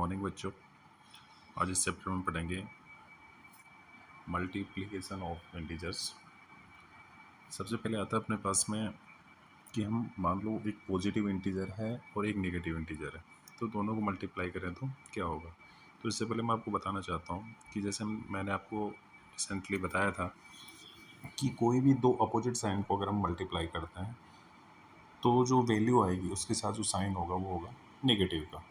Morning बच्चों। आज इस चैप्टर में पढ़ेंगे मल्टीप्लिकेशन ऑफ इंटीजर्स। सबसे पहले आता है अपने पास में कि हम मान लो एक पॉजिटिव इंटीजर है और एक नेगेटिव इंटीजर है, तो दोनों को मल्टीप्लाई करें तो क्या होगा। तो इससे पहले मैं आपको बताना चाहता हूँ कि जैसे मैंने आपको रिसेंटली बताया था कि कोई भी दो अपोजिट साइन को अगर हम मल्टीप्लाई करते हैं तो जो वैल्यू आएगी उसके साथ जो साइन होगा वो होगा नेगेटिव का।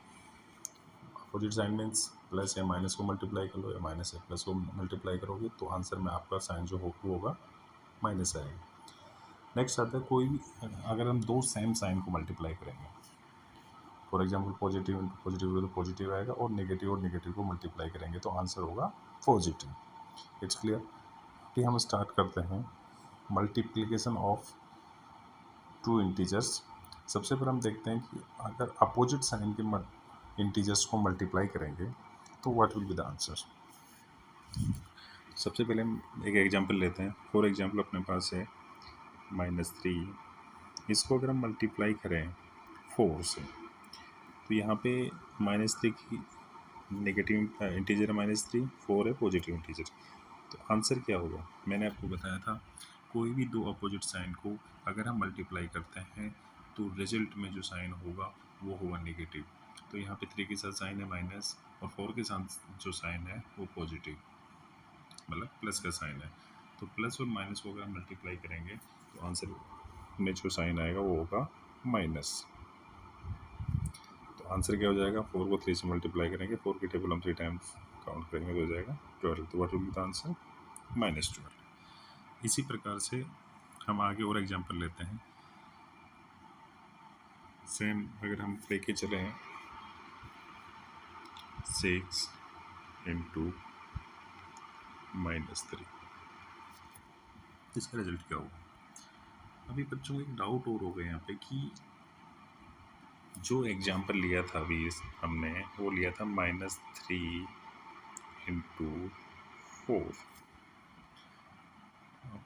अपोजिट साइन मीन्स प्लस या माइनस को मल्टीप्लाई कर लो या माइनस या प्लस को मल्टीप्लाई करोगे तो आंसर में आपका साइन जो होगा माइनस आएगा। नेक्स्ट आता है कोई भी अगर हम दो सेम साइन को मल्टीप्लाई करेंगे, for example positive into positive तो पॉजिटिव आएगा और नेगेटिव को मल्टीप्लाई करेंगे तो आंसर होगा पॉजिटिव। It's clear. कि हम स्टार्ट करते हैं मल्टीप्लिकेशन ऑफ टू इंटीजर्स। सबसे पहले हम देखते हैं कि अगर अपोजिट साइन के इंटीजर्स को मल्टीप्लाई करेंगे तो what will be the answer. सबसे पहले हम एक एग्जांपल लेते हैं। फॉर एग्जांपल अपने पास है -3, इसको अगर हम मल्टीप्लाई करें 4 से तो यहाँ पे -3 की नेगेटिव इंटीजर है -3, 4 है पॉजिटिव इंटीजर। तो आंसर क्या होगा, मैंने आपको बताया था कोई भी दो अपोजिट साइन को अगर हम मल्टीप्लाई करते हैं तो रिजल्ट में जो साइन होगा वो होगा नेगेटिव। तो यहाँ पे 3 के साथ साइन है माइनस और 4 के साथ जो साइन है वो पॉजिटिव, मतलब प्लस का साइन है। तो प्लस और माइनस को अगर हम मल्टीप्लाई करेंगे तो आंसर में जो साइन आएगा वो होगा माइनस। तो आंसर क्या हो जाएगा, 4 को 3 से मल्टीप्लाई करेंगे, 4 की टेबल हम 3 टाइम्स काउंट करेंगे तो हो जाएगा 12। तो what will be the answer, -12। इसी प्रकार से हम आगे और एग्जांपल लेते हैं। सेम अगर हम लेके चले हैं 6 इंटू -3, इसका रिजल्ट क्या होगा। अभी बच्चों को एक डाउट और होगा यहाँ पे कि जो एग्जांपल लिया था अभी हमने वो लिया था -3 इंटू 4।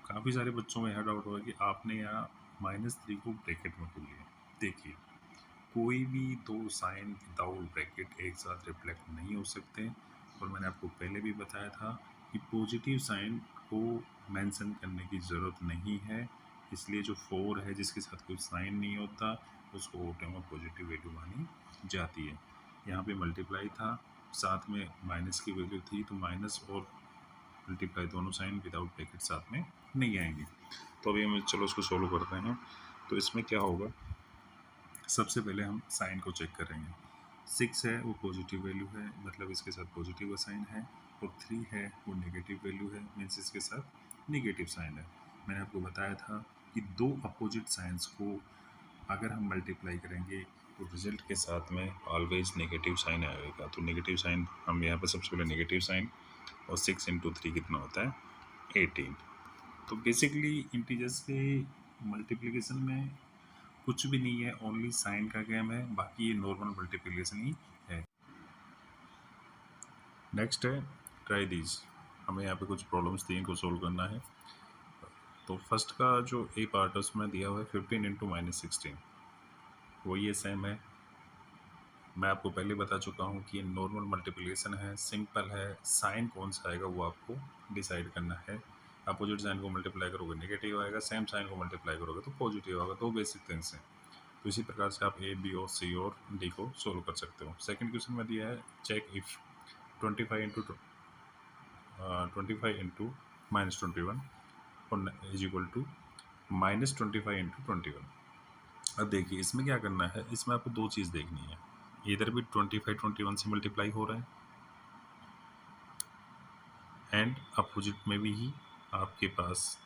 काफ़ी सारे बच्चों में यह डाउट होगा कि आपने यहाँ -3 को ब्रैकेट में क्यों लिया। देखिए, कोई भी दो साइन विदाउट ब्रैकेट एक साथ रिफ्लेक्ट नहीं हो सकते और मैंने आपको पहले भी बताया था कि पॉजिटिव साइन को मेंशन करने की ज़रूरत नहीं है, इसलिए जो 4 है जिसके साथ कोई साइन नहीं होता उसको ओटे में पॉजिटिव वैल्यू मानी जाती है। यहाँ पे मल्टीप्लाई था, साथ में माइनस की वैल्यू थी, तो माइनस और मल्टीप्लाई दोनों साइन विदाउट ब्रैकेट साथ में नहीं आएंगे। तो अभी हम चलो उसको सोल्व करते हैं। तो इसमें क्या होगा, सबसे पहले हम साइन को चेक करेंगे। 6 है वो पॉजिटिव वैल्यू है, मतलब इसके साथ पॉजिटिव का साइन है, और 3 है वो नेगेटिव वैल्यू है, मीन्स इसके साथ नेगेटिव साइन है। मैंने आपको बताया था कि दो अपोजिट साइंस को अगर हम मल्टीप्लाई करेंगे तो रिजल्ट के साथ में ऑलवेज नेगेटिव साइन आएगा। तो नेगेटिव साइन हम यहाँ पर सबसे पहले नेगेटिव साइन, और 6 इंटू 3 कितना होता है 18। तो बेसिकली इंटीजर्स के मल्टीप्लिकेशन में कुछ भी नहीं है, ओनली साइन का गेम है, बाकी ये नॉर्मल मल्टीप्लिकेशन ही है। नेक्स्ट है ट्राई दीज। हमें यहाँ पे कुछ प्रॉब्लम्स दी, इनको सोल्व करना है। तो फर्स्ट का जो ए पार्ट है उसमें दिया हुआ है 15 इंटू -16, वो ये सेम है। मैं आपको पहले बता चुका हूँ कि नॉर्मल मल्टीप्लिकेशन है, सिंपल है, साइन कौन सा आएगा वो आपको डिसाइड करना है। अपोजिट साइन को मल्टीप्लाई करोगे नेगेटिव आएगा, सेम साइन को मल्टीप्लाई करोगे तो पॉजिटिव आएगा। दो बेसिक थिंग्स हैं। तो इसी प्रकार से आप ए, बी और सी और डी को सोल्व कर सकते हो। सेकंड क्वेश्चन में दिया है चेक इफ 25 इंटू -21 और इज इक्वल टू -25 इंटू 21। अब देखिए इसमें क्या करना है, इसमें आपको दो चीज़ देखनी है। इधर भी 25 21 से मल्टीप्लाई हो रहा है एंड अपोजिट में भी ही आपके पास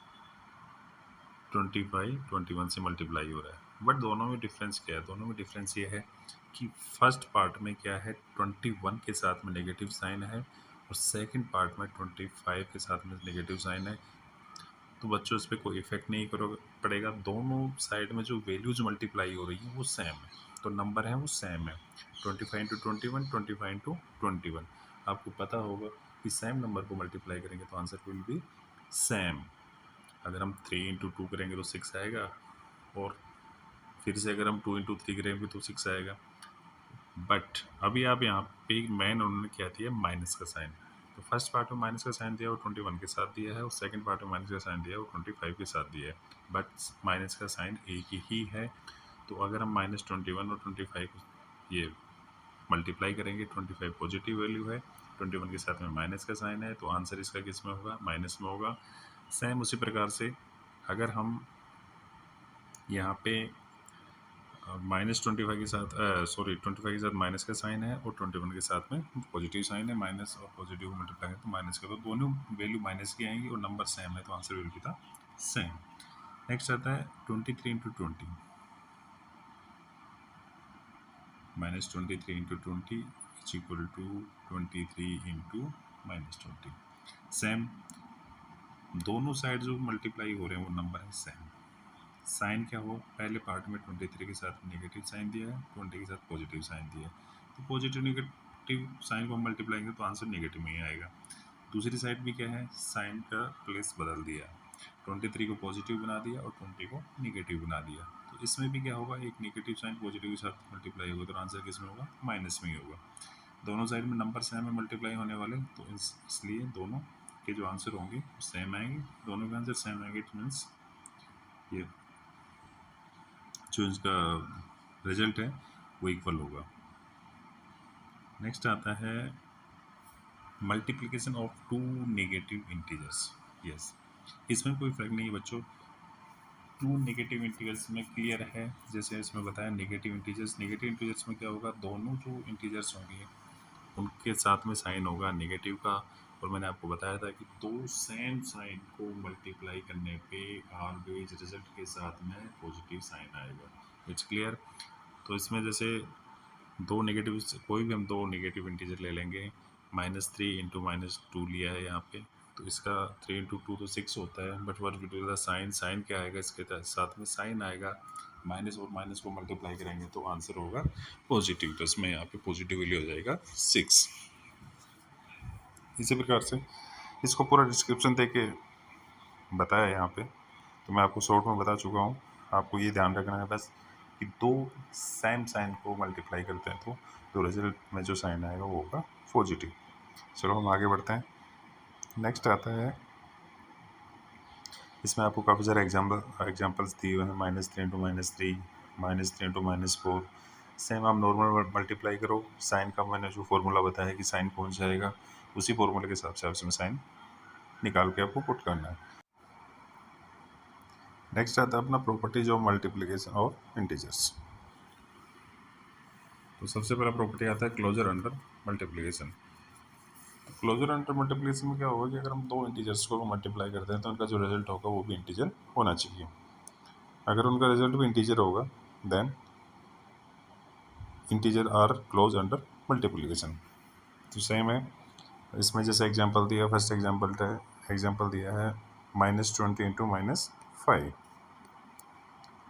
25 21 से मल्टीप्लाई हो रहा है। बट दोनों में डिफरेंस क्या है, दोनों में डिफरेंस ये है कि फर्स्ट पार्ट में क्या है 21 के साथ में नेगेटिव साइन है और सेकंड पार्ट में 25 के साथ में नेगेटिव साइन है। तो बच्चों इस पर कोई इफेक्ट नहीं पड़ेगा, दोनों साइड में जो वैल्यूज मल्टीप्लाई हो रही है वो सेम है, तो नंबर है वो सेम है। 25 इंटू 21, 25 इंटू 21। आपको पता होगा कि सेम नंबर को मल्टीप्लाई करेंगे तो आंसर विल बी सेम। अगर हम 3 इंटू 2 करेंगे तो 6 आएगा, और फिर से अगर हम 2 इंटू 3 करेंगे तो 6 आएगा। बट अभी आप यहाँ पे मैन उन्होंने क्या दिया, माइनस का साइन। तो फर्स्ट पार्ट में माइनस का साइन दिया वो 21 के साथ दिया है, और सेकंड पार्ट में माइनस का साइन दिया वो 25 के साथ दिया है, बट माइनस का साइन एक ही है। तो अगर हम -21 और 25 ये मल्टीप्लाई करेंगे, 25 पॉजिटिव वैल्यू है, 21 के साथ में माइनस का साइन है, तो आंसर इसका किस में होगा, माइनस में होगा। सेम उसी प्रकार से अगर हम यहाँ पे -25 के साथ 25 के साथ माइनस का साइन है और 21 के साथ में पॉजिटिव साइन है, माइनस और पॉजिटिव मल्टीप्लाई है तो माइनस का, तो दोनों वैल्यू माइनस की आएंगी और नंबर सेम है, तो answer will be the same. Next आता है 23 into 20, -23 into 20 is equal to 23 into -20। Same, दोनों साइड जो मल्टीप्लाई हो रहे हैं वो नंबर है सेम। साइन क्या हो, पहले पार्ट में 23 के साथ नेगेटिव साइन दिया है, 20 के साथ पॉजिटिव साइन दिया है, तो पॉजिटिव नेगेटिव साइन को हम मल्टीप्लाई करेंगे तो आंसर नेगेटिव में ही आएगा। दूसरी साइड भी क्या है, साइन का प्लेस बदल दिया, 23 को पॉजिटिव बना दिया और 20 को नेगेटिव बना दिया, तो इसमें भी क्या होगा, एक नेगेटिव साइन पॉजिटिव के साथ मल्टीप्लाई होगा तो आंसर किस में होगा, माइनस में ही होगा। दोनों साइड में नंबर सेम है मल्टीप्लाई होने वाले, तो इसलिए दोनों के जो आंसर होंगे सेम आएंगे, दोनों के आंसर सेम आएंगे, इट मीन्स ये जो इसका रिजल्ट है वो इक्वल होगा। नेक्स्ट आता है multiplication of two negative integers. Yes, इसमें कोई फर्क नहीं है बच्चों, टू नेगेटिव इंटीजर्स में क्लियर है, जैसे इसमें बताया नेगेटिव इंटीजर्स में क्या होगा, दोनों जो इंटीजर्स होंगे उनके साथ में साइन होगा नेगेटिव का, और मैंने आपको बताया था कि दो सेम साइन को मल्टीप्लाई करने पे ऑलवेज रिजल्ट के साथ में पॉजिटिव साइन आएगा। It's clear. तो इसमें जैसे दो नेगेटिव, कोई भी हम दो नेगेटिव इंटीजर ले लेंगे, -3 इंटू -2 लिया है यहाँ पे, तो इसका 3 इंटू 2 तो 6 होता है, but what will be the sign, sign क्या आएगा, इसके साथ में साइन आएगा, माइनस और माइनस को मल्टीप्लाई करेंगे तो आंसर होगा पॉजिटिव, तो इसमें यहाँ पे पॉजिटिव वैल्यू हो जाएगा 6। इसी प्रकार से इसको पूरा डिस्क्रिप्शन दे के बताया यहाँ पे, तो मैं आपको शॉर्ट में बता चुका हूँ। आपको ये ध्यान रखना है बस कि दो सेम साइन को मल्टीप्लाई करते हैं तो जो रिजल्ट में जो साइन आएगा वो होगा पॉजिटिव। चलो हम आगे बढ़ते हैं। नेक्स्ट आता है, इसमें आपको काफ़ी सारे एग्जाम्पल्स दिए हुए हैं, -3 इंटू -3, -3 इंटू -4। सेम आप नॉर्मल मल्टीप्लाई करो, साइन का मैंने जो फॉर्मूला बताया कि साइन पहुँच जाएगा, उसी फॉर्मूले के हिसाब से आप इसमें साइन निकाल के आपको पुट करना है। नेक्स्ट आता है अपना properties of multiplication of integers. तो सबसे पहला प्रॉपर्टी आता है closure under multiplication. Closure under multiplication में क्या होगा कि अगर हम दो इंटीजर्स को मल्टीप्लाई करते हैं तो उनका जो रिजल्ट होगा वो भी इंटीजर होना चाहिए। अगर उनका रिजल्ट भी इंटीजर होगा then integer are close under multiplication. तो सेम है, इसमें जैसे एग्जांपल दिया, फर्स्ट एग्जांपल दिया है -20 इंटू -5।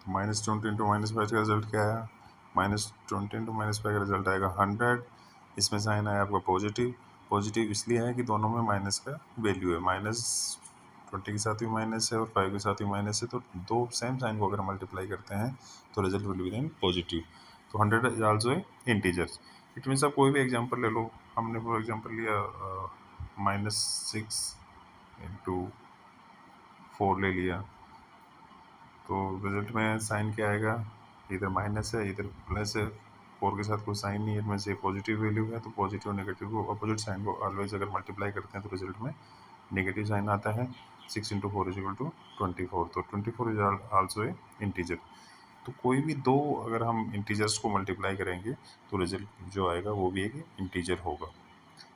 -20 इंटू -5 का रिजल्ट क्या आया, -20 इंटू -5 का रिजल्ट आएगा 100। इसमें साइन आया आपका पॉजिटिव, पॉजिटिव इसलिए है कि दोनों में माइनस का वैल्यू है, -20 के साथ भी माइनस है और 5 के साथ भी माइनस है, तो दो सेम साइन को अगर मल्टीप्लाई करते हैं तो result will be then positive. तो 100 is also a integer. It means आप कोई भी एग्जांपल ले लो, हमने फॉर एग्जांपल लिया -6 इंटू 4 ले लिया, तो रिजल्ट में साइन क्या आएगा, इधर माइनस है इधर प्लस है, 4 के साथ कोई साइन नहीं है, इसमें से पॉजिटिव वैल्यू है, तो पॉजिटिव और नेगेटिव को अपोजिट साइन को ऑलवेज अगर मल्टीप्लाई करते हैं तो रिजल्ट में नेगेटिव साइन आता है। 6 इंटू 4 इज इक्वल टू 24, तो 24 इज आल्सो ए इंटीजर। तो कोई भी दो अगर हम इंटीजर्स को मल्टीप्लाई करेंगे तो रिजल्ट जो आएगा वो भी एक इंटीजर होगा।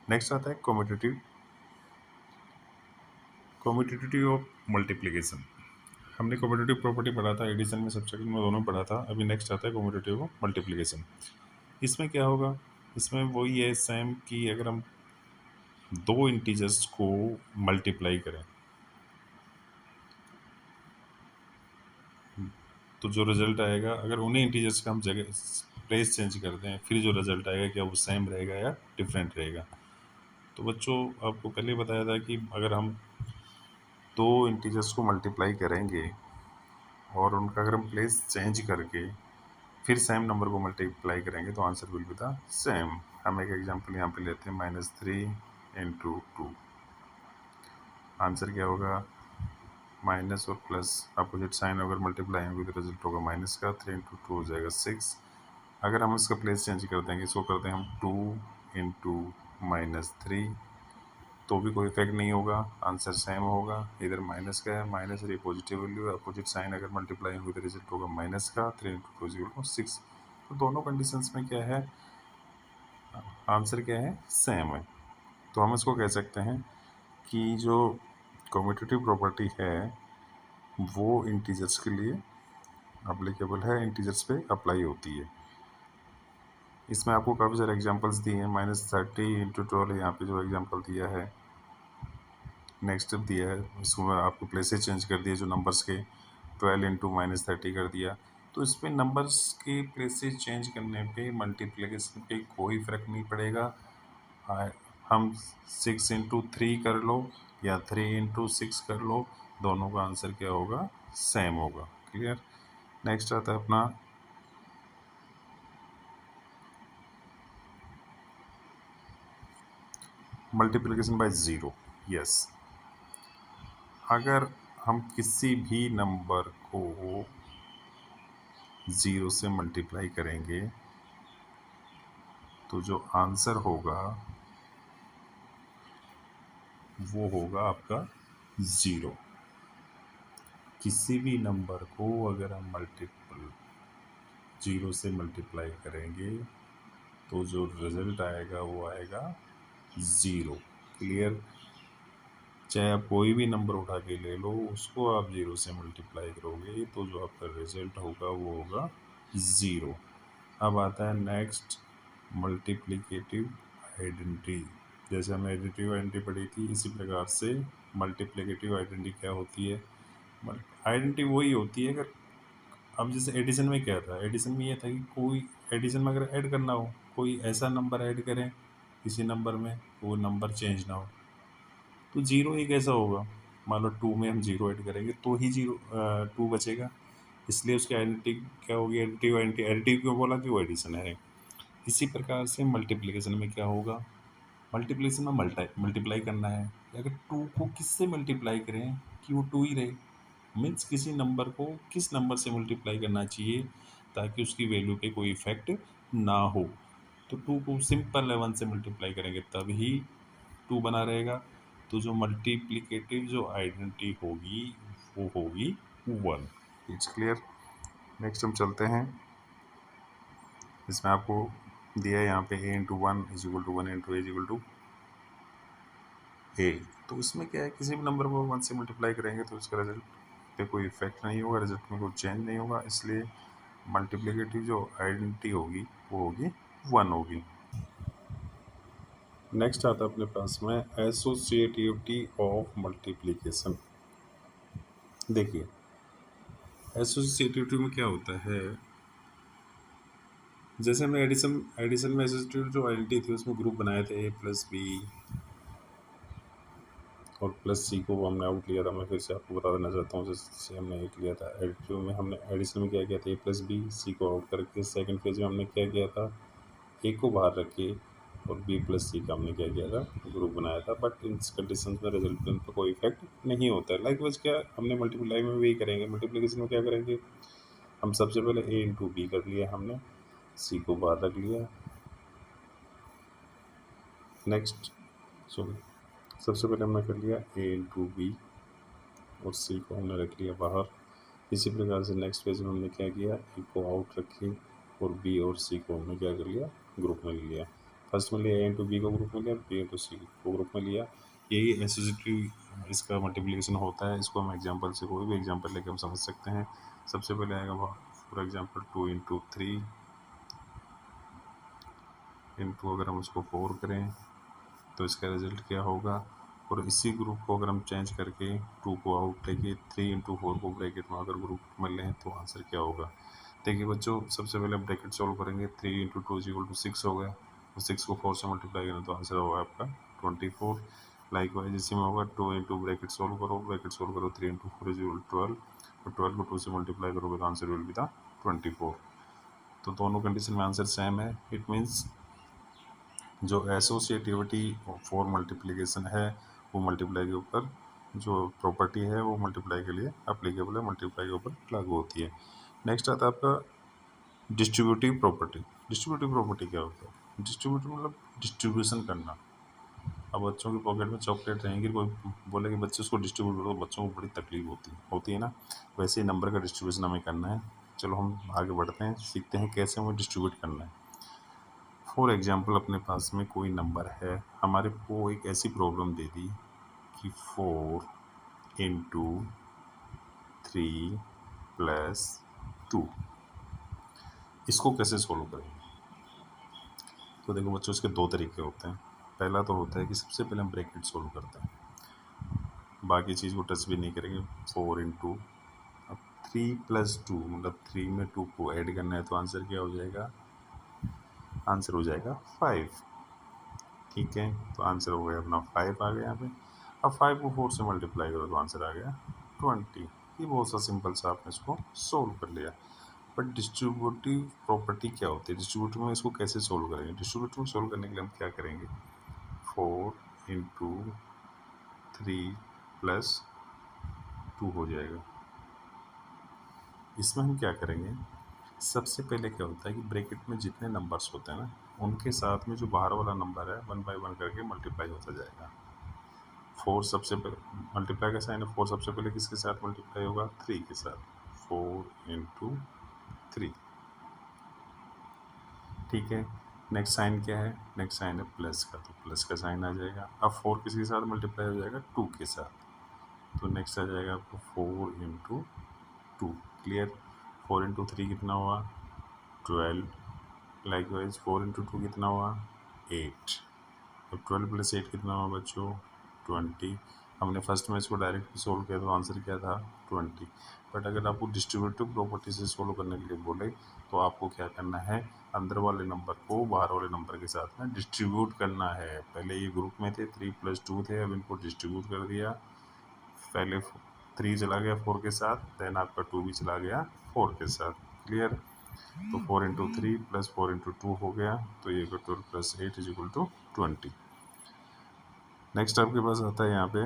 नेक्स्ट आता है कम्यूटेटिव ऑफ मल्टीप्लिकेशन। हमने कम्यूटेटिव प्रॉपर्टी पढ़ा था एडिशन में, सब्ट्रैक्शन में, दोनों पढ़ा था। अभी नेक्स्ट आता है कम्यूटेटिव ऑफ मल्टीप्लिकेशन। इसमें क्या होगा, इसमें वही है सेम कि अगर हम दो इंटीजर्स को मल्टीप्लाई करें तो जो रिजल्ट आएगा, अगर उन्हीं इंटीजर्स का हम जगह प्लेस चेंज कर दें फिर जो रिजल्ट आएगा क्या वो सेम रहेगा या डिफरेंट रहेगा। तो बच्चों आपको पहले बताया था कि अगर हम दो इंटीजर्स को मल्टीप्लाई करेंगे और उनका अगर हम प्लेस चेंज करके फिर सेम नंबर को मल्टीप्लाई करेंगे तो answer will be the same. हम एक एग्जांपल यहाँ पे लेते हैं -3 × 2। आंसर क्या होगा? माइनस और प्लस अपोजिट साइन अगर मल्टीप्लाई होंगे तो रिजल्ट होगा माइनस का। 3 × 2 हो जाएगा 6। अगर हम इसका प्लेस चेंज कर देंगे, इसको करते हैं हम 2 × -3, तो भी कोई इफेक्ट नहीं होगा, आंसर सेम होगा। इधर माइनस का है, माइनस और ये पॉजिटिव वैल्यू है, अपोजिट साइन अगर मल्टीप्लाई होगी तो रिजल्ट होगा माइनस का। 3 × 2 = 6। तो दोनों कंडीशंस में क्या है, आंसर क्या है? सेम है। तो हम इसको कह सकते हैं कि जो कम्यूटेटिव प्रॉपर्टी है वो इंटीजर्स के लिए अप्लीकेबल है, इंटीजर्स पे अप्लाई होती है। इसमें आपको काफ़ी सारे एग्जांपल्स दिए हैं। -30 × 12 यहाँ पे जो एग्जांपल दिया है। नेक्स्ट स्टेप दिया है, इसमें आपको प्लेसेस चेंज कर दिए जो नंबर्स के। 12 × -30 कर दिया। तो इसमें नंबर्स के प्लेसेस चेंज करने पे, मल्टीप्लिकेशन पे कोई फ़र्क नहीं पड़ेगा। हम 6 × 3 कर लो या 3 × 6 कर लो, दोनों का आंसर क्या होगा? सेम होगा। क्लियर? नेक्स्ट आता है अपना मल्टीप्लिकेशन बाय ज़ीरो। यस, अगर हम किसी भी नंबर को ज़ीरो से मल्टीप्लाई करेंगे तो जो आंसर होगा वो होगा आपका ज़ीरो। किसी भी नंबर को अगर हम ज़ीरो से मल्टीप्लाई करेंगे तो जो रिजल्ट आएगा वो आएगा ज़ीरो। क्लियर? चाहे आप कोई भी नंबर उठा के ले लो, उसको आप ज़ीरो से मल्टीप्लाई करोगे तो जो आपका रिजल्ट होगा वो होगा ज़ीरो। अब आता है नेक्स्ट मल्टीप्लिकेटिव आइडेंटिटी। जैसे हमने एडिटिव आइडेंटिटी पढ़ी थी, इसी प्रकार से मल्टीप्लिकेटिव आइडेंटिटी क्या होती है? आइडेंटिटी वही होती है, अगर अब जैसे एडिशन में क्या था, एडिशन में ये था कि कोई एडिशन में अगर ऐड करना हो, कोई ऐसा नंबर ऐड करें किसी नंबर में वो नंबर चेंज ना हो, तो ज़ीरो ही कैसा होगा? मान लो 2 में हम ज़ीरो ऐड करेंगे तो ही 2 बचेगा, इसलिए उसकी आइडेंटिटी क्या होगी? Additive identity. एडिटिव क्यों बोला? कि वो एडिशन है। इसी प्रकार से मल्टीप्लिकेशन में क्या होगा? मल्टीप्लिकेशन में मल्टीप्लाई करना है, अगर 2 को किससे मल्टीप्लाई करें कि वो 2 ही रहे। मीन्स किसी नंबर को किस नंबर से मल्टीप्लाई करना चाहिए ताकि उसकी वैल्यू पे कोई इफेक्ट ना हो। तो 2 को सिंपल 1 से मल्टीप्लाई करेंगे तब ही 2 बना रहेगा। तो जो मल्टीप्लिकेटिव जो आइडेंटिटी होगी वो होगी 1। It's clear? नेक्स्ट हम चलते हैं, इसमें आपको दिया है यहाँ पे a × 1 = 1 × a = a। तो इसमें क्या है, किसी भी नंबर को 1 से मल्टीप्लाई करेंगे तो उसका रिजल्ट पे कोई इफेक्ट नहीं होगा, रिजल्ट में कोई चेंज नहीं होगा, इसलिए मल्टीप्लिकेटिव जो आइडेंटिटी होगी वो होगी 1 होगी। नेक्स्ट आता है अपने पास में एसोसिएटिविटी ऑफ मल्टीप्लिकेशन। देखिए एसोसिएटिविटी में क्या होता है, जैसे हमने एडिशन में एसोसिएटिव जो आइडेंटिटी थी उसमें ग्रुप बनाए थे a + b और +c को हमने आउट लिया था। मैं फिर से आपको बता देना चाहता हूँ, जैसे हमने एक लिया था एडिटिव में, हमने एडिशन में क्या किया था? a + b, c को आउट करके। सेकंड फेज में हमने क्या किया था? a को बाहर रख के और b + c का हमने क्या किया था? ग्रुप बनाया था। बट इन कंडीशन में रिजल्ट पर कोई इफेक्ट नहीं होता है। लाइकवाइज क्या हमने मल्टीप्लाई में भी करेंगे, मल्टीप्लिकेशन में क्या करेंगे? हम सबसे पहले a × b कर लिया हमने, c को बाहर रख लिया। नेक्स्ट सबसे पहले हमने कर लिया a × b और c को हमने रख लिया बाहर। इसी प्रकार से नेक्स्ट पेज में हमने क्या किया? a को आउट रखी और b और c को हमने क्या कर लिया? ग्रुप में लिया। फर्स्ट में लिया a × b को ग्रुप में लिया, b × c को ग्रुप में लिया। यही एसोसिएटिव इसका मल्टीप्लिकेशन होता है। इसको हम एग्जांपल से, कोई भी एग्जांपल लेकर हम समझ सकते हैं। सबसे पहले आएगा फॉर एग्जांपल 2 × 3 इंटू, अगर हम उसको 4 करें तो इसका रिजल्ट क्या होगा? और इसी ग्रुप को अगर हम चेंज करके 2 को आउट लेके 3 × 4 को ब्रैकेट में अगर ग्रुप में लें तो आंसर क्या होगा? देखिए बच्चों, सबसे पहले हम ब्रैकेट सॉल्व करेंगे। 3 × 2 = 6 हो गया, और 6 को 4 से मल्टीप्लाई करें तो आंसर होगा आपका 24। लाइकवाइज इसी में होगा 2 × ब्रैकेट सॉल्व करो 3 × 4 = 12, और 12 को 2 से मल्टीप्लाई करोगे तो आंसर विल बी द 24। तो दोनों कंडीशन में आंसर सेम है। इट मीन्स जो एसोसिएटिविटी फॉर मल्टीप्लिकेशन है वो मल्टीप्लाई के ऊपर, जो प्रॉपर्टी है वो मल्टीप्लाई के लिए अप्लीकेबल है, मल्टीप्लाई के ऊपर लागू होती है। नेक्स्ट आता है आपका डिस्ट्रीब्यूटिव प्रॉपर्टी। डिस्ट्रीब्यूटिव प्रॉपर्टी क्या होता है? डिस्ट्रीब्यूटिव मतलब डिस्ट्रीब्यूशन करना। अब बच्चों की पॉकेट में चॉकलेट रहेंगी, कोई बोले कि बच्चे उसको डिस्ट्रीब्यूट करो, बच्चों को बड़ी तकलीफ होती है ना। वैसे ही नंबर का डिस्ट्रीब्यूशन हमें करना है। चलो हम आगे बढ़ते हैं, सीखते हैं कैसे हमें डिस्ट्रीब्यूट करना है। फॉर एग्जाम्पल अपने पास में कोई नंबर है, हमारे को एक ऐसी प्रॉब्लम दे दी कि 4 इंटू 3 प्लस 2, इसको कैसे सोल्व करेंगे? तो देखो बच्चों, इसके दो तरीके होते हैं। पहला तो होता है कि सबसे पहले हम ब्रैकेट सोल्व करते हैं, बाकी चीज़ को टच भी नहीं करेंगे। 4 इंटू, अब 3 प्लस 2 मतलब 3 में 2 को ऐड करना है, तो आंसर क्या हो जाएगा? आंसर हो जाएगा 5। ठीक है, तो आंसर हो गया अपना 5 आ गया यहाँ पे। अब 5 को 4 से मल्टीप्लाई करो तो आंसर आ गया 20। ये बहुत सा सिंपल सा आपने इसको सोल्व कर लिया। बट डिस्ट्रीब्यूटिव प्रॉपर्टी क्या होती है? डिस्ट्रीब्यूटिव में इसको कैसे सोल्व करेंगे? डिस्ट्रीब्यूटिव में सोल्व करने के लिए हम क्या करेंगे? 4 इंटू 3 प्लस 2 हो जाएगा। इसमें हम क्या करेंगे? सबसे पहले क्या होता है कि ब्रैकेट में जितने नंबर्स होते हैं ना, उनके साथ में जो बाहर वाला नंबर है 1 बाय 1 करके मल्टीप्लाई होता जाएगा। 4 सबसे पहले मल्टीप्लाई का साइन है, 4 सबसे पहले किसके साथ मल्टीप्लाई होगा? 3 के साथ। 4 इंटू 3, ठीक है। नेक्स्ट साइन क्या है? नेक्स्ट साइन है प्लस का, तो प्लस का साइन आ जाएगा। अब 4 किसके साथ मल्टीप्लाई हो जाएगा? 2 के साथ, तो नेक्स्ट आ जाएगा आपको 4 इंटू 2। क्लियर? 4 इंटू 3 कितना हुआ? 12। लाइकवाइज 4 इंटू 2 कितना हुआ? 8। अब 12 प्लस 8 कितना हुआ बच्चों? 20। हमने फर्स्ट में इसको डायरेक्ट सोल्व किया तो आंसर क्या था? 20। बट अगर आपको डिस्ट्रीब्यूटिव प्रॉपर्टी से सोल्व करने के लिए बोले तो आपको क्या करना है? अंदर वाले नंबर को बाहर वाले नंबर के साथ में डिस्ट्रीब्यूट करना है। पहले ये ग्रुप में थे, 3 प्लस 2 थे, अब इनको डिस्ट्रीब्यूट कर दिया। पहले 3 चला गया 4 के साथ, देन आपका 2 भी चला गया 4 के साथ। क्लियर? तो 4 इंटू 3 प्लस 4 इंटू 2 हो गया, तो ये 12 plus 8 is equal to 20। Next आपके पास आता है यहाँ पे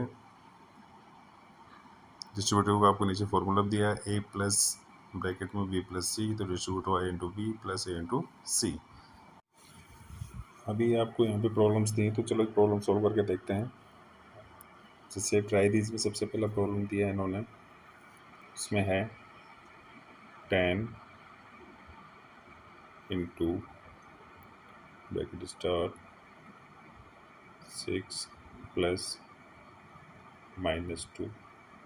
डिस्ट्रीब्यूटिव का, आपको नीचे फॉर्मूला दिया है ए प्लस ब्रैकेट में बी प्लस सी, तो डिस्ट्रीब्यूटिव ए इंटू बी प्लस ए इंटू सी। अभी आपको यहाँ पे प्रॉब्लम्स दी, तो चलो प्रॉब्लम सॉल्व करके देखते हैं। जैसे ट्राई दीज में सबसे पहला प्रॉब्लम दिया है इन्होंने, उसमें है 10 into bracket start 6 plus -2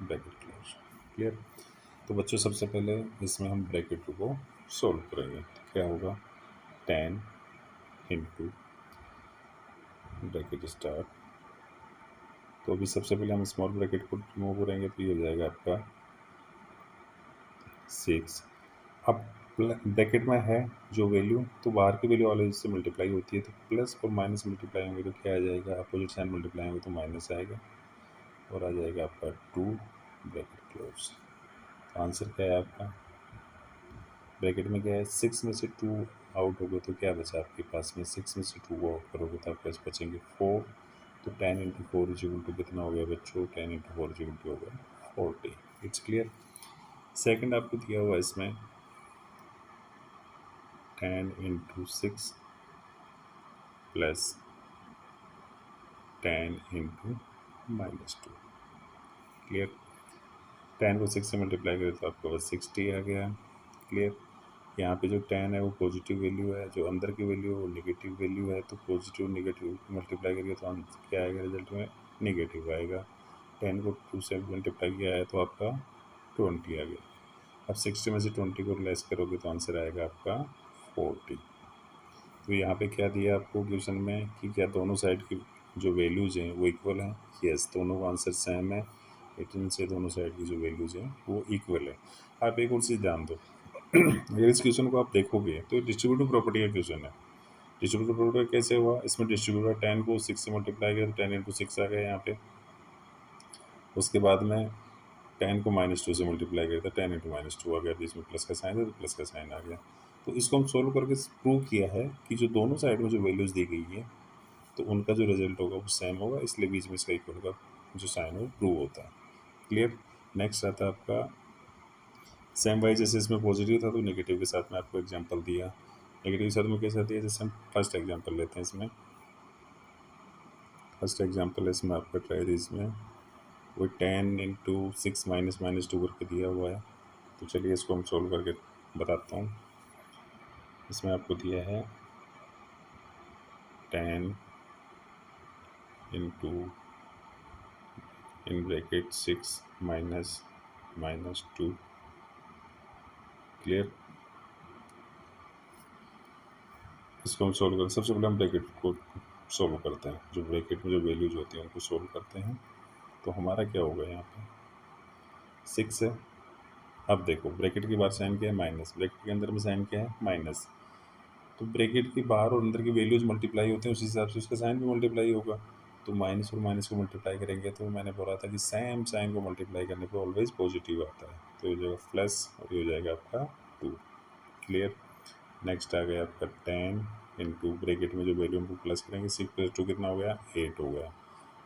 bracket close. Clear? तो बच्चों सबसे पहले इसमें हम ब्रैकेट को सोल्व करेंगे, तो क्या होगा? 10 इंटू ब्रैकेट स्टार्ट, तो अभी सबसे पहले हम स्मॉल ब्रैकेट को रिमूव करेंगे, तो ये हो जाएगा आपका 6। अब ब्रैकेट में है जो वैल्यू, तो बाहर की वैल्यू वाले से मल्टीप्लाई होती है, तो प्लस और माइनस मल्टीप्लाई होंगे तो क्या आ जाएगा? अपोजिट साइन मल्टीप्लाई होंगे तो माइनस आएगा, और आ जाएगा आपका 2 ब्रैकेट क्लोज। तो आंसर क्या है आपका? ब्रैकेट में क्या है? 6 में से 2 आउट हो गए तो क्या बचा आपके पास में? 6 में से 2 को आउट करोगे तो आपके पास बचेंगे 4। तो 10 इंटू 4 इज इक्वल टू कितना हो गया बच्चों? 10 इंटू 4 इज इक्वल टू हो गया 40। It's clear? सेकेंड आपको दिया हुआ इसमें 10 इंटू 6 प्लस 10 इंटू -2। क्लियर? 10 को 6 से मल्टीप्लाई करें तो आपके पास 60 आ गया। क्लियर? यहाँ पे जो 10 है वो पॉजिटिव वैल्यू है, जो अंदर की वैल्यू है वो नेगेटिव वैल्यू है, तो पॉजिटिव नेगेटिव मल्टीप्लाई करिए तो आंसर क्या आएगा? रिजल्ट में नेगेटिव आएगा। 10 को 2 से मल्टीप्लाई किया है तो आपका 20 आ गया। अब 60 में से 20 को लेस करोगे तो आंसर आएगा आपका 40। तो यहाँ पे क्या दिया आपको क्वेश्चन में कि क्या दोनों साइड की जो वैल्यूज़ हैं वो इक्वल हैं? यस, दोनों का आंसर सेम है। 18 से दोनों साइड की जो वैल्यूज़ हैं वो इक्वल है। आप एक और चीज़ ध्यान दो, अगर इस क्वेश्चन को आप देखोगे तो डिस्ट्रीब्यूटिव प्रॉपर्टी का क्वेश्चन है। डिस्ट्रीब्यूटिव प्रॉपर्टी कैसे हुआ? इसमें डिस्ट्रीब्यूटर 10 को 6 से मल्टीप्लाई किया तो 10 इंटू 6 आ गया यहाँ पे। उसके बाद में 10 को -2 से मल्टीप्लाई किया था, 10 इंटू -2 आ गया, बीच में प्लस का साइन है तो प्लस का साइन आ गया। तो इसको हम सोल्व करके प्रूव किया है कि जो दोनों साइड में जो वैल्यूज़ दी गई है तो उनका जो रिजल्ट होगा वो सेम होगा, इसलिए बीच में इसका इक्वल का जो साइन है वो प्रूव होता है। क्लियर। नेक्स्ट आता है आपका सेम वाइज, जैसे इसमें पॉजिटिव था तो नेगेटिव के साथ में आपको एग्जांपल दिया। नेगेटिव के साथ में कैसा दिया, जैसे हम फर्स्ट एग्जांपल लेते हैं। इसमें फर्स्ट एग्जांपल इसमें आपका ट्राई दी, इसमें वो 10 × 6 -2 करके दिया हुआ है। तो चलिए इसको हम सोल्व करके बताता हूँ। इसमें आपको दिया है 10 × इन ब्रैकेट 6 -2। क्लियर। इसको हम सोल्व करें, सबसे पहले हम ब्रैकेट को सोल्व करते हैं। जो ब्रैकेट में जो वैल्यूज होती हैं उनको सोल्व करते हैं। तो हमारा क्या होगा, यहाँ पे 6 है। अब देखो ब्रैकेट के बाहर साइन क्या है, माइनस, ब्रैकेट के अंदर में साइन क्या है, माइनस। तो ब्रैकेट के बाहर और अंदर की वैल्यूज मल्टीप्लाई होते हैं, उसी हिसाब से उसका साइन भी मल्टीप्लाई होगा। तो माइनस और माइनस को मल्टीप्लाई करेंगे तो मैंने बोला था कि सेम साइन को मल्टीप्लाई करने पर ऑलवेज पॉजिटिव आता है। तो ये हो जाएगा प्लस और ये हो जाएगा आपका 2। क्लियर। नेक्स्ट आ गया आपका 10 × ब्रैकेट में जो वैल्यू हमको प्लस करेंगे, 6 + 2 कितना हो गया, 8 हो गया।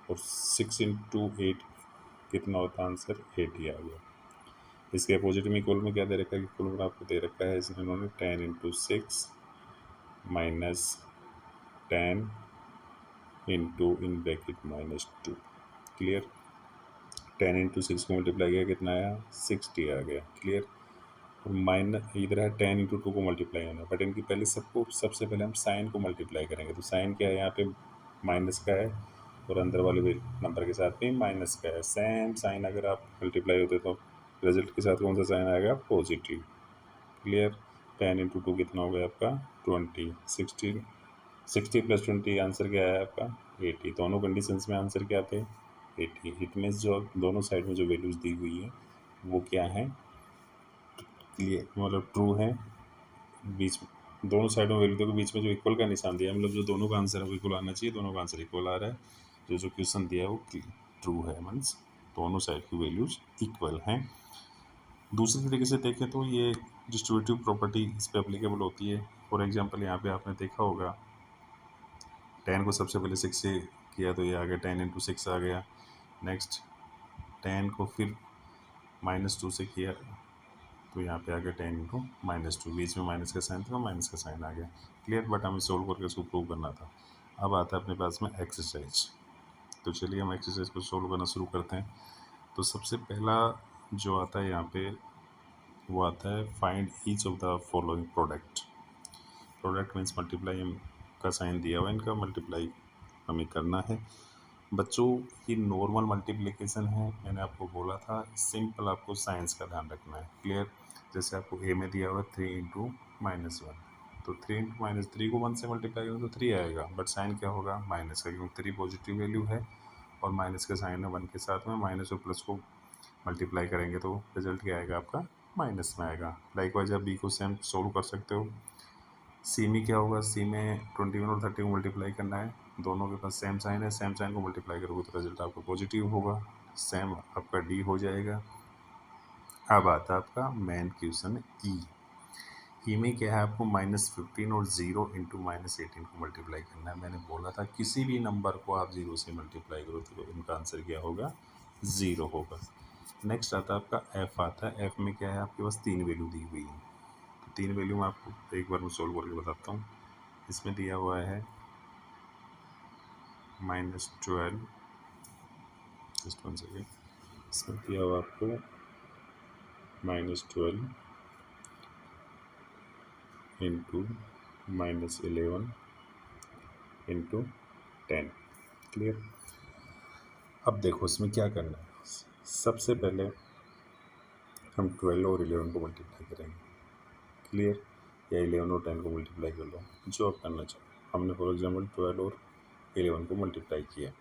और 6 × 8 कितना होता है आंसर, 8 ही आ गया। इसके अपोजिट में इक्वल में क्या दे रखा है, इक्वल में आपको दे रखा है इसमें इन्होंने 10 × 6 -10 इन ब्रैकेट -2। क्लियर। 10 × 6 को मल्टीप्लाई किया कितना आया, 60 आ गया। क्लियर। और माइनस इधर है 10 × 2 को मल्टीप्लाई होना, बट इनकी पहले सबसे पहले हम साइन को मल्टीप्लाई करेंगे। तो साइन क्या है, यहाँ पे माइनस का है और अंदर वाले नंबर के साथ में माइनस का है। सेम साइन अगर आप मल्टीप्लाई होते तो रिजल्ट के साथ कौन सा साइन आएगा, पॉजिटिव। क्लियर। 10 × 2 कितना हो गया आपका 20। 60 + 20 आंसर क्या है आपका 80। दोनों कंडीशंस में आंसर क्या थे, 80। इट मीन्स जो दोनों साइड में जो वैल्यूज दी हुई है वो क्या है, ये मतलब ट्रू है। बीच में दोनों साइडों में वैल्यू के बीच में जो इक्वल का निशान दिया है, मतलब जो दोनों का आंसर है वो इक्वल आना चाहिए। दोनों का आंसर इक्वल आ रहा है। जो क्वेश्चन दिया है वो ट्रू है, मीन्स दोनों साइड की वैल्यूज इक्वल हैं। दूसरी तरीके से देखें तो ये डिस्ट्रीब्यूटिव प्रॉपर्टी इस पर एप्लीकेबल होती है। फॉर एग्जांपल यहाँ पे आपने देखा होगा 10 को सबसे पहले 6 से किया तो ये आ गया 10 × 6 आ गया। नेक्स्ट 10 को फिर -2 से किया तो यहाँ पे आ गया 10 × -2। बीच में माइनस का साइन था, माइनस का साइन आ गया। क्लियर। बट हमें सोल्व करके उसको प्रूव करना था। अब आता है अपने पास में एक्सरसाइज। तो चलिए हम एक्सरसाइज को सोल्व करना शुरू करते हैं। तो सबसे पहला जो आता है यहाँ पे वो आता है find each of the following product. Product means multiply का साइन दिया हुआ, इनका मल्टीप्लाई हमें करना है। बच्चों की नॉर्मल मल्टीप्लिकेशन है, मैंने आपको बोला था सिंपल, आपको साइंस का ध्यान रखना है। क्लियर। जैसे आपको ए में दिया हुआ 3 × -1, तो 3 × -3 को 1 से मल्टीप्लाई करें तो 3 आएगा, बट साइन क्या होगा, माइनस का, क्योंकि 3 पॉजिटिव वैल्यू है और माइनस का साइन है 1 के साथ में। माइनस और प्लस को मल्टीप्लाई करेंगे तो रिजल्ट क्या आएगा आपका, माइनस में आएगा। लाइकवाइज आप बी को सेम सोल्व कर सकते हो। सी में क्या होगा, सी में 21 और 30 को मल्टीप्लाई करना है। दोनों के पास सेम साइन है, सेम साइन को मल्टीप्लाई करोगे तो रिजल्ट आपका पॉजिटिव होगा। सेम आपका डी हो जाएगा। अब आता है आपका मेन क्वेश्चन ई में क्या है, आपको -15 और 0 × -18 को मल्टीप्लाई करना है। मैंने बोला था किसी भी नंबर को आप 0 से मल्टीप्लाई करो तो इनका आंसर क्या होगा, 0 होगा। नेक्स्ट आता है आपका एफ आता है। एफ में क्या है, आपके पास 3 वैल्यू दी हुई है। तो 3 वैल्यू मैं आपको एक बार मैं सोल्व करके बताता हूँ। इसमें दिया हुआ है -12, जस्ट 1 सेकेंड। इसमें दिया हुआ आपको -12 × -11 × 10। क्लियर। अब देखो इसमें क्या करना है। सबसे पहले हम 12 और 11 को मल्टीप्लाई करेंगे। क्लियर। या 11 और 10 को मल्टीप्लाई कर लो, जो आप करना चाहो। हमने फॉर एग्जांपल 12 और 11 को मल्टीप्लाई किया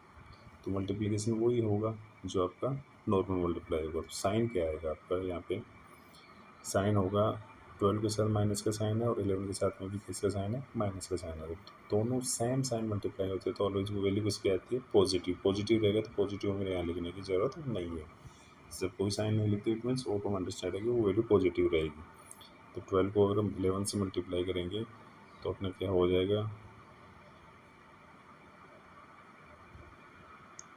तो मल्टीप्लिकेशन वही होगा जो आपका नॉर्मल मल्टीप्लाई होगा। तो साइन क्या आएगा आपका, यहाँ पे साइन होगा 12 के साथ माइनस का साइन है और 11 के साथ में भी किसका साइन है, माइनस का साइन है। तो दोनों सेम साइन मल्टीप्लाई होते हैं तो ऑलवेज वो वैल्यू किसकी आती है, पॉजिटिव। पॉजिटिव रहेगा तो पॉजिटिव हमें यहाँ लिखने की जरूरत नहीं है। जब कोई साइन नहीं लिखते इट मीन्स ऑटो अंडरस्टैंड है कि वो वैल्यू पॉजिटिव रहेगी। तो 12 को अगर हम 11 से मल्टीप्लाई करेंगे तो अपने क्या हो जाएगा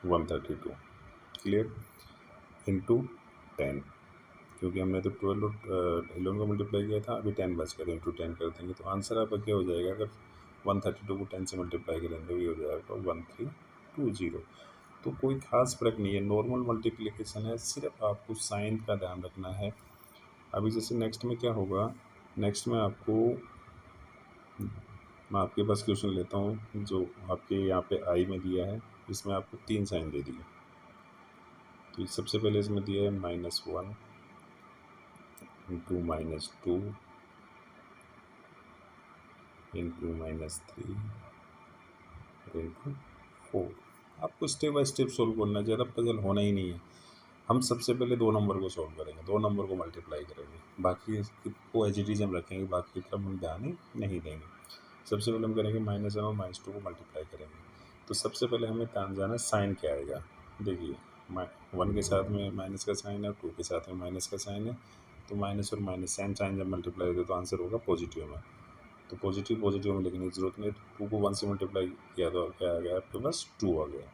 132 क्लियर इंटू 10 क्योंकि हमने तो 12 और 11 को मल्टीप्लाई किया था, अभी 10 बच कर इंटू 10 कर देंगे तो आंसर आपका क्या हो जाएगा अगर 132 को 10 से मल्टीप्लाई करेंगे तो ये हो जाएगा 1320। तो कोई खास फर्क नहीं है, नॉर्मल मल्टीप्लिकेशन है, सिर्फ आपको साइन का ध्यान रखना है। अभी जैसे नेक्स्ट में क्या होगा, नेक्स्ट में मैं आपके पास क्वेश्चन लेता हूँ जो आपके यहाँ पे आई में दिया है, इसमें आपको 3 साइन दे दिए। तो सबसे पहले इसमें दिया है -1 इंटू -2 इंटू -3 इंटू 4। आपको स्टेप बाय स्टेप सोल्व करना है, ज़्यादा पजल होना ही नहीं है। हम सबसे पहले 2 नंबर को सोल्व करेंगे, 2 नंबर को मल्टीप्लाई करेंगे, बाकी को एज इट इज़ हम रखेंगे, बाकी की तरफ हम ध्यान ही नहीं देंगे। सबसे पहले हम करेंगे -1 और -2 को मल्टीप्लाई करेंगे। तो सबसे पहले हमें ध्यान जाना साइन क्या आएगा। देखिए 1 के साथ में माइनस का साइन है, 2 के साथ में माइनस का साइन है, तो माइनस और माइनस सेम साइन जब मल्टीप्लाई होगा तो आंसर होगा पॉजिटिव में। तो पॉजिटिव पॉजिटिव में लिखने की जरूरत नहीं, 2 को 1 से मल्टीप्लाई किया तो क्या आ गया आपके पास 2 आ गया।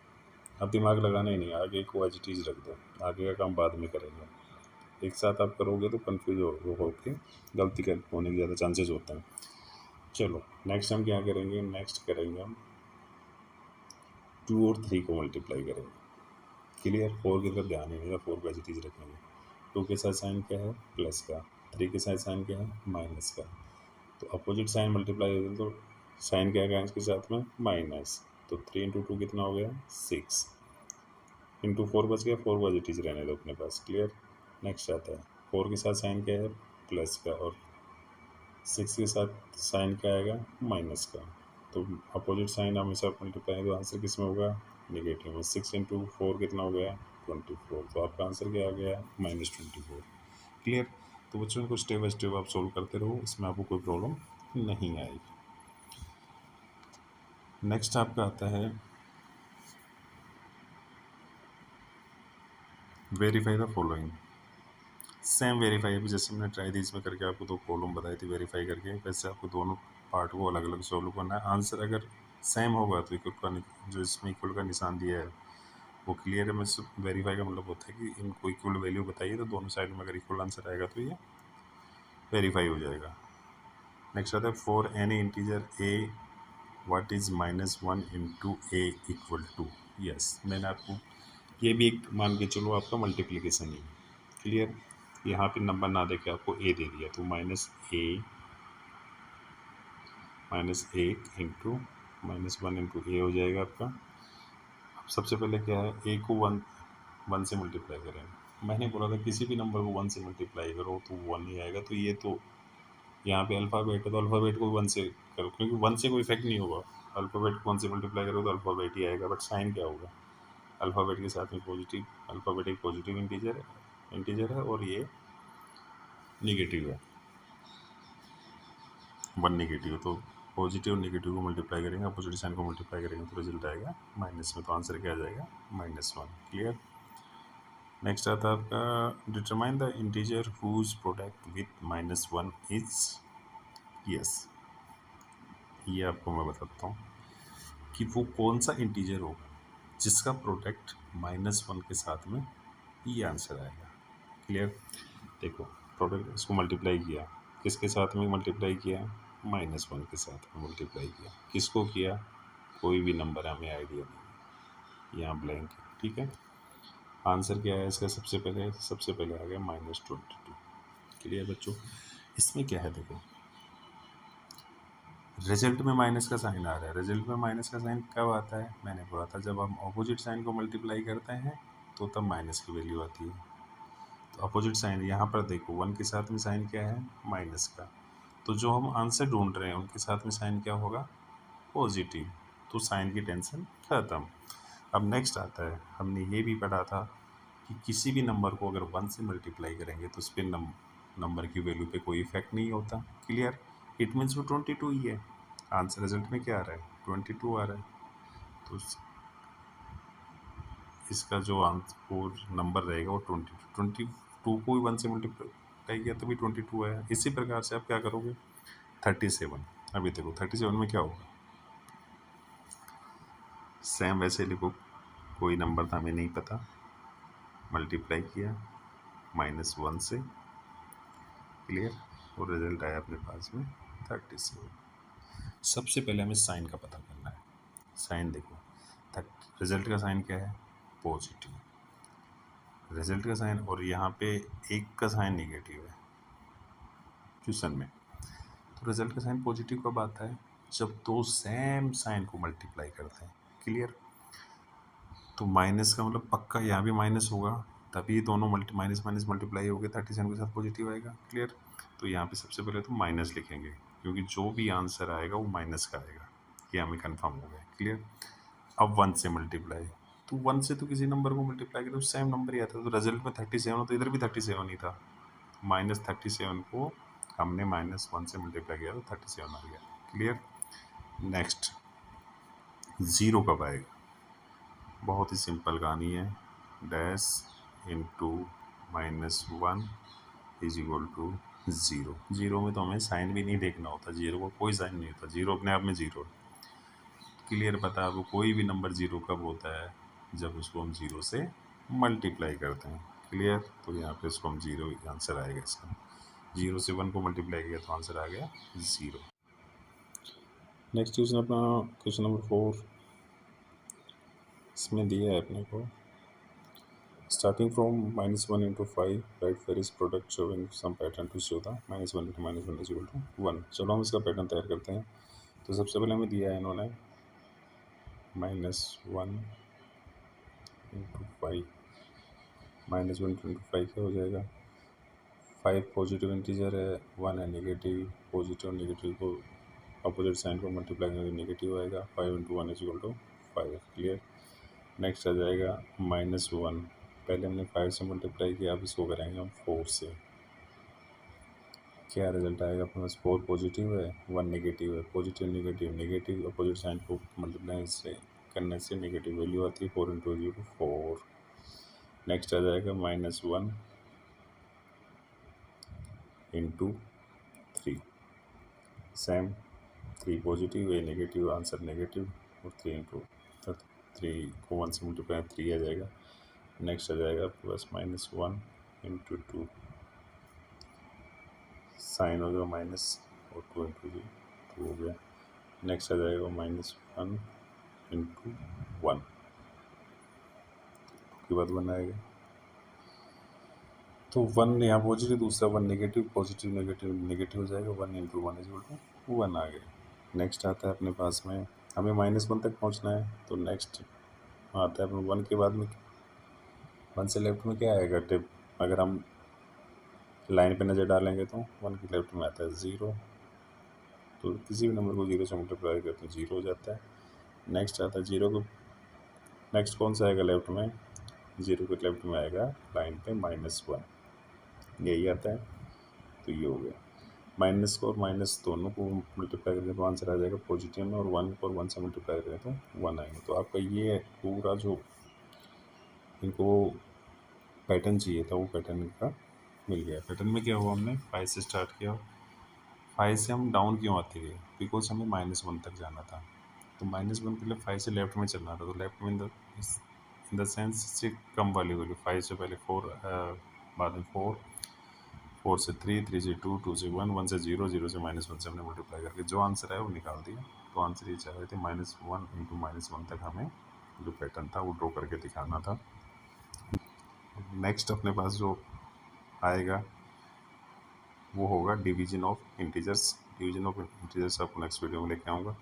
अब दिमाग लगाना ही नहीं, आगे को एज इट इज़ रख दो, आगे का काम बाद में करेंगे। एक साथ आप करोगे तो कन्फ्यूज होके गलती कर होने के ज़्यादा चांसेस होते हैं। चलो नेक्स्ट हम क्या करेंगे, नेक्स्ट करेंगे हम 2 और 3 को मल्टीप्लाई करेंगे। क्लियर, 4 की तरफ ध्यान ही नहीं, 4 को एज इट इज़ रखेंगे। 2 के साथ साइन क्या है प्लस का, 3 के साथ साइन क्या है माइनस का। तो अपोजिट साइन मल्टीप्लाई होगा तो साइन क्या आएगा इसके साथ में माइनस। तो 3 इंटू 2 कितना हो गया 6 इंटू 4 बच गया, 4 को एज इट इज़ रहने दो अपने पास। क्लियर, नेक्स्ट आता है 4 के साथ साइन क्या है प्लस का और 6 के साथ साइन क्या आएगा माइनस का। तो अपोजिट साइन हमेशा मल्टीप्लाई, तो आंसर किस में होगा नेगेटिव में। 6 इंटू 4 कितना हो गया 24, तो आपका आंसर क्या आ गया -24। क्लियर, तो बच्चों इनको स्टेप बाय स्टेप आप सोल्व करते रहो, इसमें आपको कोई प्रॉब्लम नहीं आएगी। नेक्स्ट आपका आता है verify the following. Same verify, अभी जैसे हमने ट्राई थी इसमें करके आपको 2 प्रॉब्लम बताई थी वेरीफाई करके, वैसे आपको दोनों पार्ट को अलग अलग सोल्व करना है। आंसर अगर सेम होगा तो इक्वल का जो इसमें इक्वल का निशान दिया है वो क्लियर है। मैं वेरीफाई का मतलब होता है कि इनको इक्वल वैल्यू बताइए, तो दोनों साइड में अगर इक्वल आंसर आएगा तो ये वेरीफाई हो जाएगा। नेक्स्ट आता है for any integer a what is -1 into a equal to. Yes, मैंने आपको ये भी एक मान के चलो आपका मल्टीप्लिकेशन ही। क्लियर, यहाँ पे नंबर ना देके आपको ए दे दिया तो -1 इंटू -1 इंटू ए हो जाएगा आपका। अब सबसे पहले क्या है, ए को 1 से मल्टीप्लाई करेंगे। मैंने बोला था किसी भी नंबर को 1 से मल्टीप्लाई करो तो 1 ही आएगा, तो ये तो यहाँ पे अल्फ़ाबेट है तो अल्फ़ाबेट को 1 से करो, क्योंकि 1 से कोई इफेक्ट नहीं होगा। अल्फ़ाबेट को 1 से मल्टीप्लाई करो तो अल्फ़ाबेट ही आएगा, बट साइन क्या होगा अल्फ़ाबेट के साथ में पॉजिटिव। अल्फ़ाबेट एक पॉजिटिव इंटीजर है और ये निगेटिव है, 1 नेगेटिव। तो पॉजिटिव और नेगेटिव को मल्टीप्लाई करेंगे, अपोजिट साइन को मल्टीप्लाई करेंगे तो रिजल्ट आएगा माइनस में, तो आंसर क्या आ जाएगा -1। क्लियर, नेक्स्ट आता है आपका determine the integer whose product with -1 is. Yes, ये आपको मैं बताता हूँ कि वो कौन सा इंटीजर होगा जिसका प्रोडक्ट -1 के साथ में ये आंसर आएगा। क्लियर, देखो प्रोडक्ट इसको मल्टीप्लाई किया, किसके साथ में मल्टीप्लाई किया -1 के साथ में मल्टीप्लाई किया। किसको किया, कोई भी नंबर हमें आइडिया नहीं, यहाँ ब्लैंक है। ठीक है, आंसर क्या है इसका, सबसे पहले आ गया -22। क्लियर बच्चों, इसमें क्या है देखो, रिजल्ट में माइनस का साइन आ रहा है। रिजल्ट में माइनस का साइन कब आता है, मैंने बोला था जब हम अपोजिट साइन को मल्टीप्लाई करते हैं तो तब माइनस की वैल्यू आती है। तो अपोजिट साइन यहाँ पर देखो 1 के साथ में साइन क्या है माइनस का, तो जो हम आंसर ढूंढ रहे हैं उनके साथ में साइन क्या होगा पॉजिटिव, तो साइन की टेंशन खत्म। अब नेक्स्ट आता है, हमने ये भी पढ़ा था कि किसी भी नंबर को अगर 1 से मल्टीप्लाई करेंगे तो उस पर नंबर की वैल्यू पे कोई इफेक्ट नहीं होता। क्लियर, इट मीन्स वो 22 ही है। आंसर रिजल्ट में क्या आ रहा है 22 आ रहा है, तो इसका जो आंसर नंबर रहेगा वो 22 को 1 से मल्टीप्लाई किया तभी 22 आया। इसी प्रकार से आप क्या करोगे 37। अभी देखो 37 में क्या होगा, सेम वैसे लिखो, कोई नंबर था हमें नहीं पता, मल्टीप्लाई किया -1 से, क्लियर, और रिजल्ट आया अपने पास में 37। सबसे पहले हमें साइन का पता करना है। साइन देखो, रिजल्ट का साइन क्या है, पॉजिटिव, रिजल्ट का साइन, और यहाँ पे एक का साइन नेगेटिव है क्वेश्चन में। तो रिजल्ट का साइन पॉजिटिव कब आता है, जब दो सेम साइन को मल्टीप्लाई करते हैं, क्लियर। तो माइनस का मतलब पक्का यहाँ भी माइनस होगा, तभी दोनों माइनस माइनस मल्टीप्लाई हो गए, 37 के साथ पॉजिटिव आएगा, क्लियर। तो यहाँ पे सबसे पहले तो माइनस लिखेंगे, क्योंकि जो भी आंसर आएगा वो माइनस का आएगा, ये हमें कंफर्म हो गया, क्लियर। अब 1 से मल्टीप्लाई, तो 1 से तो किसी नंबर को मल्टीप्लाई करें तो सेम नंबर ही आता है, तो रिजल्ट में 37 हो, तो इधर भी 37 ही था, -37 को हमने -1 से मल्टीप्लाई किया तो 37 आ गया, क्लियर। नेक्स्ट, ज़ीरो कब आएगा, बहुत ही सिंपल कहानी है, dash into -1 is equal to zero. Zero में तो हमें साइन भी नहीं देखना होता, ज़ीरो को कोई साइन नहीं होता, ज़ीरो अपने आप में ज़ीरो है, क्लियर। पता आपको कोई भी नंबर ज़ीरो कब होता है, जब उसको हम ज़ीरो से मल्टीप्लाई करते हैं, क्लियर। तो यहाँ पे इसको हम ज़ीरो आंसर आएगा इसका, 0 से 1 को मल्टीप्लाई किया तो आंसर आ गया 0। नेक्स्ट क्वेश्चन अपना क्वेश्चन नंबर 4, इसमें दिया है अपने को, starting from -1 into 5 right various product showing some pattern to show the -1 into -1 is equal to 1। चलो हम इसका पैटर्न तैयार करते हैं। तो सबसे पहले हमें दिया है इन्होंने -1 into 5, -1 into 5 क्या हो जाएगा, 5 पॉजिटिव इंटीजर है, 1 है नेगेटिव, पॉजिटिव और नेगेटिव को अपोजिट साइन को मल्टीप्लाई करेंगे नेगेटिव आएगा, 5 into 1 is equal to 5, clear. Next आ जाएगा -1, पहले हमने 5 से मल्टीप्लाई किया, अब इसको करेंगे हम 4 से, क्या रिजल्ट आएगा अपने पास, 4 पॉजिटिव है, 1 नेगेटिव है, positive negative negative opposite sign को मल्टीप्लाई से करने से नेगेटिव वैल्यू आती है, 4 into 4। नेक्स्ट आ जाएगा -1 into 3, सेम, 3 पॉजिटिव है, नेगेटिव, आंसर नेगेटिव, और 3 into 3 को 1 से मल्टीप्लाई 3 आ जाएगा। नेक्स्ट आ जाएगा आपके पास -1 into 2, साइन हो गया माइनस, और 2 into 2 हो गया। नेक्स्ट आ जाएगा -1 into 1 के बाद 1 आएगा, तो 1 यहाँ पॉजिटिव, दूसरा 1 नेगेटिव, पॉजिटिव नेगेटिव नेगेटिव हो जाएगा, 1 into 1 इज इक्वल टू 1 आ गया। नेक्स्ट आता है अपने पास में, हमें -1 तक पहुँचना है, तो नेक्स्ट आता है अपने 1 के बाद में, 1 से लेफ्ट में क्या आएगा टिप, अगर हम लाइन पे नज़र डालेंगे तो 1 के लेफ्ट में आता है 0, तो किसी भी नंबर को 0 से मल्टीप्लाई करते हैं 0 हो जाता है। नेक्स्ट आता है 0 को, नेक्स्ट कौन सा आएगा लेफ्ट में, 0 के लेफ्ट में आएगा लाइन पे -1, यही आता है, तो ये हो गया। माइनस को और माइनस दोनों को मल्टीप्लाई करेंगे तो आंसर आ जाएगा पॉजिटिव में, और 1 को 1 से मल्टीप्लाई करें तो 1 आएंगे। तो आपका ये पूरा जो इनको पैटर्न चाहिए था वो पैटर्न इनका मिल गया। पैटर्न में क्या हुआ, हमने 5 से स्टार्ट किया, 5 से हम डाउन क्यों आते गए, बिकॉज हमें -1 तक जाना था, तो -1 के लिए 5 से लेफ्ट में चलना था, तो लेफ्ट में इन द सेंस से कम वाली वैल्यू, 5 से पहले 4, बाद में 4, 4 से 3, 3 से 2, 2 से 1, 1 से 0, 0 से -1 से हमने मल्टीप्लाई करके जो आंसर है वो निकाल दिया। तो आंसर ये चाह रहे थे -1 into -1 तक हमें जो पैटर्न था वो ड्रॉ करके दिखाना था। नेक्स्ट अपने पास जो आएगा वो होगा division of integers. Division of integers आपको नेक्स्ट वीडियो में लेके आऊँगा।